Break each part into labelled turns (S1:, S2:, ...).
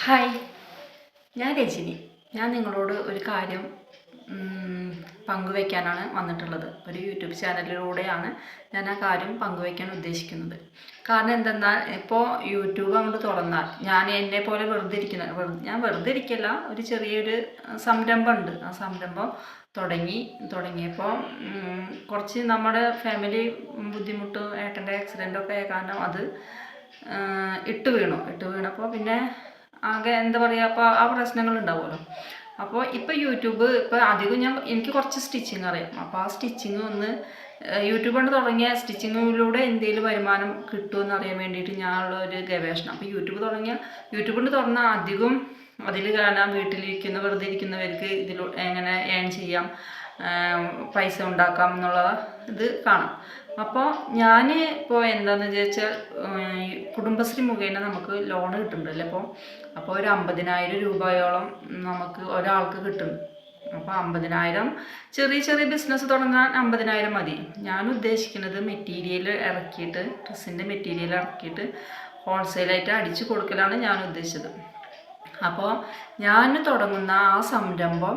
S1: Hi, ഞാൻ രജനി. ഞാൻ നിങ്ങളോട് ഒരു കാര്യം പങ്കുവയ്ക്കാനാണ് വന്നിട്ടുള്ളത്. ഒരു യൂട്യൂബ് ചാനലിലൂടെയാണ് ഞാൻ ആ കാര്യം പങ്കുവയ്ക്കാൻ ഉദ്ദേശിക്കുന്നത്. കാരണം എന്തെന്നാൽ, ഇപ്പോൾ യൂട്യൂബ് അങ്ങോട്ട് തുറന്നാൽ എന്നെ പോലെ ഞാൻ വെറുതെ ഇരിക്കില്ല, ഒരു ചെറിയൊരു സംരംഭമുണ്ട്. ആ സംരംഭം തുടങ്ങിയപ്പോൾ കുറച്ച് നമ്മുടെ ഫാമിലി ബുദ്ധിമുട്ട്, ഏട്ടൻ്റെ ആക്സിഡൻ്റൊക്കെ ആയ കാരണം അത് ഇട്ട് വീണപ്പോൾ പിന്നെ ആകെ എന്താ പറയുക, അപ്പോൾ ആ പ്രശ്നങ്ങൾ ഉണ്ടാവുമല്ലോ. അപ്പോൾ ഇപ്പോൾ യൂട്യൂബ് അധികം എനിക്ക് കുറച്ച് സ്റ്റിച്ചിങ് അറിയാം. അപ്പോൾ ആ സ്റ്റിച്ചിങ് യൂട്യൂബ് കൊണ്ട് തുടങ്ങിയ സ്റ്റിച്ചിങ്ങിലൂടെ എന്തെങ്കിലും വരുമാനം കിട്ടുമെന്ന് അറിയാൻ വേണ്ടിയിട്ട് ഞാനുള്ള ഒരു ഗവേഷണം. അപ്പോൾ യൂട്യൂബ് കൊണ്ട് തുറന്നാൽ അധികം അതിൽ കാണാൻ വെറുതെ ഇരിക്കുന്നവർക്ക് എങ്ങനെ ഏൺ ചെയ്യാം, പൈസ ഉണ്ടാക്കാം എന്നുള്ള ഇത് കാണാം. അപ്പോൾ ഞാൻ ഇപ്പോൾ എന്താണെന്ന് ചോദിച്ചാൽ, കുടുംബശ്രീ മുഖേന നമുക്ക് ലോൺ കിട്ടുന്നുണ്ടല്ലോ. അപ്പോൾ ഒരു 50,000 രൂപയോളം നമുക്ക് ഒരാൾക്ക് കിട്ടുന്നുണ്ട്. അപ്പോൾ 50,000 ചെറിയ ബിസിനസ് തുടങ്ങാൻ 50,000 മതി. ഞാൻ ഉദ്ദേശിക്കുന്നത് ഡ്രസ്സിൻ്റെ മെറ്റീരിയൽ ഇറക്കിയിട്ട് ഹോൾസെയിലായിട്ട് അടിച്ചു കൊടുക്കലാണ് ഞാൻ ഉദ്ദേശിച്ചത്. അപ്പോൾ ഞാൻ തുടങ്ങുന്ന ആ സംരംഭം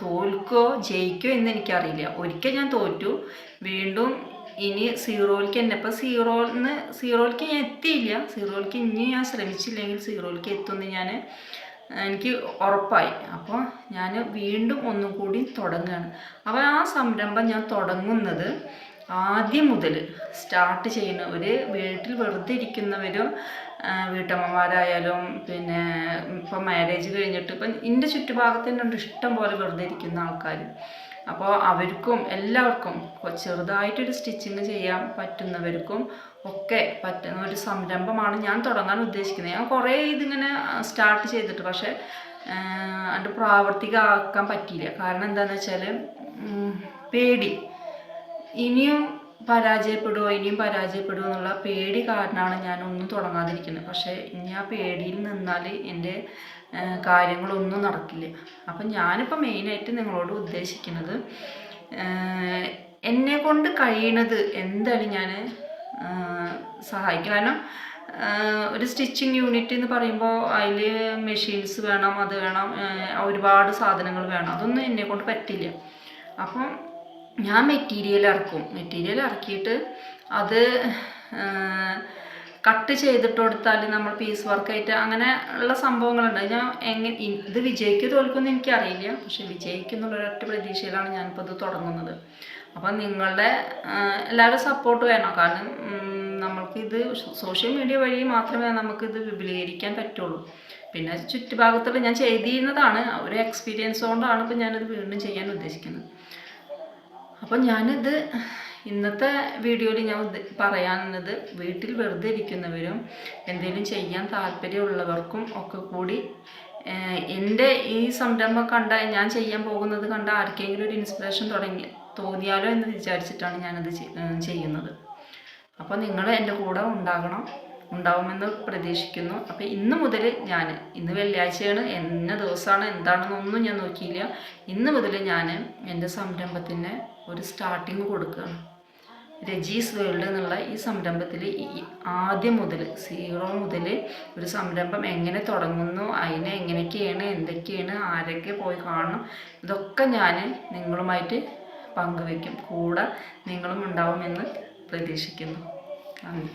S1: തോൽക്കോ ജയിക്കോ എന്ന് എനിക്കറിയില്ല. ഒരിക്കൽ ഞാൻ തോറ്റു, വീണ്ടും ഇനി സീറോയിലേക്ക് തന്നെ. ഇപ്പോൾ സീറോയിലേക്ക് ഞാൻ എത്തിയില്ല. സീറോയിലേക്ക് ഇനി ഞാൻ ശ്രമിച്ചില്ലെങ്കിൽ സീറോയിലേക്ക് എത്തുമെന്ന് എനിക്ക് ഉറപ്പായി. അപ്പോൾ ഞാൻ വീണ്ടും ഒന്നും കൂടി തുടങ്ങുകയാണ്. അപ്പോൾ ആ സംരംഭം ഞാൻ തുടങ്ങുന്നത് ആദ്യം മുതൽ സ്റ്റാർട്ട് ചെയ്യുന്ന ഒരു വീട്ടിൽ വെറുതെ ഇരിക്കുന്നവരും, വീട്ടമ്മമാരായാലും, പിന്നെ ഇപ്പം മാരേജ് കഴിഞ്ഞിട്ട് ഇപ്പം എൻ്റെ ചുറ്റുഭാഗത്ത് തന്നെ ഇഷ്ടം പോലെ വെറുതെ ഇരിക്കുന്ന ആൾക്കാർ. അപ്പോൾ എല്ലാവർക്കും ചെറുതായിട്ടൊരു സ്റ്റിച്ചിങ് ചെയ്യാൻ പറ്റുന്നവർക്കും ഒക്കെ പറ്റുന്ന ഒരു സംരംഭമാണ് ഞാൻ തുടങ്ങാൻ ഉദ്ദേശിക്കുന്നത്. ഞാൻ കുറേ ഇതിങ്ങനെ സ്റ്റാർട്ട് ചെയ്തിട്ട്, പക്ഷേ അത് പ്രാവർത്തികമാക്കാൻ പറ്റിയില്ല. കാരണം എന്താണെന്ന് വെച്ചാൽ, പേടി, ഇനിയും പരാജയപ്പെടുമോ എന്നുള്ള പേടി കാരണമാണ് ഞാനൊന്നും തുടങ്ങാതിരിക്കുന്നത്. പക്ഷേ ഇനി ആ പേടിയിൽ നിന്നാൽ എൻ്റെ കാര്യങ്ങളൊന്നും നടക്കില്ല. അപ്പം ഞാനിപ്പോൾ മെയിനായിട്ട് നിങ്ങളോട് ഉദ്ദേശിക്കുന്നത്, എന്നെ കൊണ്ട് കഴിയണത് എന്തായാലും ഞാൻ സഹായിക്കും. കാരണം ഒരു സ്റ്റിച്ചിങ് യൂണിറ്റ് എന്ന് പറയുമ്പോൾ അതിൽ മെഷീൻസ് വേണം, അത് വേണം, ഒരുപാട് സാധനങ്ങൾ വേണം. അതൊന്നും എന്നെ കൊണ്ട് പറ്റില്ല. അപ്പം ഞാൻ മെറ്റീരിയൽ ഇറക്കിയിട്ട് അത് കട്ട് ചെയ്തിട്ട് കൊടുത്താൽ നമ്മൾ പീസ് വർക്കായിട്ട് അങ്ങനെ ഉള്ള സംഭവങ്ങളുണ്ട്. ഇത് വിജയിക്കും തോൽക്കുമെന്ന് എനിക്കറിയില്ല, പക്ഷെ വിജയിക്കുന്നുള്ളൊരൊറ്റ പ്രതീക്ഷയിലാണ് ഞാനിപ്പോൾ ഇത് തുടങ്ങുന്നത്. അപ്പം നിങ്ങളുടെ എല്ലാവരും സപ്പോർട്ട് വേണം. കാരണം നമ്മൾക്കിത് സോഷ്യൽ മീഡിയ വഴി മാത്രമേ നമുക്കിത് വിപുലീകരിക്കാൻ പറ്റുള്ളൂ. പിന്നെ ചുറ്റുഭാഗത്തുള്ള ഞാൻ ചെയ്തിരുന്നതാണ്, ഒരു എക്സ്പീരിയൻസ് കൊണ്ടാണ് ഇപ്പോൾ ഞാനിത് വീണ്ടും ചെയ്യാൻ ഉദ്ദേശിക്കുന്നത്. അപ്പം ഇന്നത്തെ വീഡിയോയിൽ ഞാൻ പറയാനുള്ളത്, വീട്ടിൽ വെറുതെ ഇരിക്കുന്നവരും എന്തെങ്കിലും ചെയ്യാൻ താല്പര്യമുള്ളവർക്കും ഒക്കെ കൂടി എൻ്റെ ഈ സംരംഭം ഞാൻ ചെയ്യാൻ പോകുന്നത് കണ്ട ആർക്കെങ്കിലും ഒരു ഇൻസ്പിറേഷൻ തോന്നിയാലോ എന്ന് വിചാരിച്ചിട്ടാണ് ഞാനത് ചെയ്യുന്നത്. അപ്പോൾ നിങ്ങൾ എൻ്റെ കൂടെ ഉണ്ടാവുമെന്ന് പ്രതീക്ഷിക്കുന്നു. അപ്പോൾ ഇന്ന് മുതൽ ഇന്ന് വെള്ളിയാഴ്ചയാണ്, ദിവസമാണ് എന്താണെന്നൊന്നും ഞാൻ നോക്കിയില്ല. ഇന്ന് മുതൽ ഞാൻ എൻ്റെ സംരംഭത്തിന് ഒരു സ്റ്റാർട്ടിങ് കൊടുക്കുകയാണ്. രജീസ് വേൾഡ് എന്നുള്ള ഈ സംരംഭത്തിൽ ആദ്യം മുതൽ സീറോ മുതൽ ഒരു സംരംഭം എങ്ങനെ തുടങ്ങുന്നു, അതിനെ എങ്ങനെയൊക്കെയാണ്, എന്തൊക്കെയാണ്, ആരൊക്കെ പോയി കാണണം, ഇതൊക്കെ ഞാൻ നിങ്ങളുമായിട്ട് പങ്കുവയ്ക്കും. കൂടെ നിങ്ങളും ഉണ്ടാവുമെന്ന് പ്രതീക്ഷിക്കുന്നു. നന്ദി.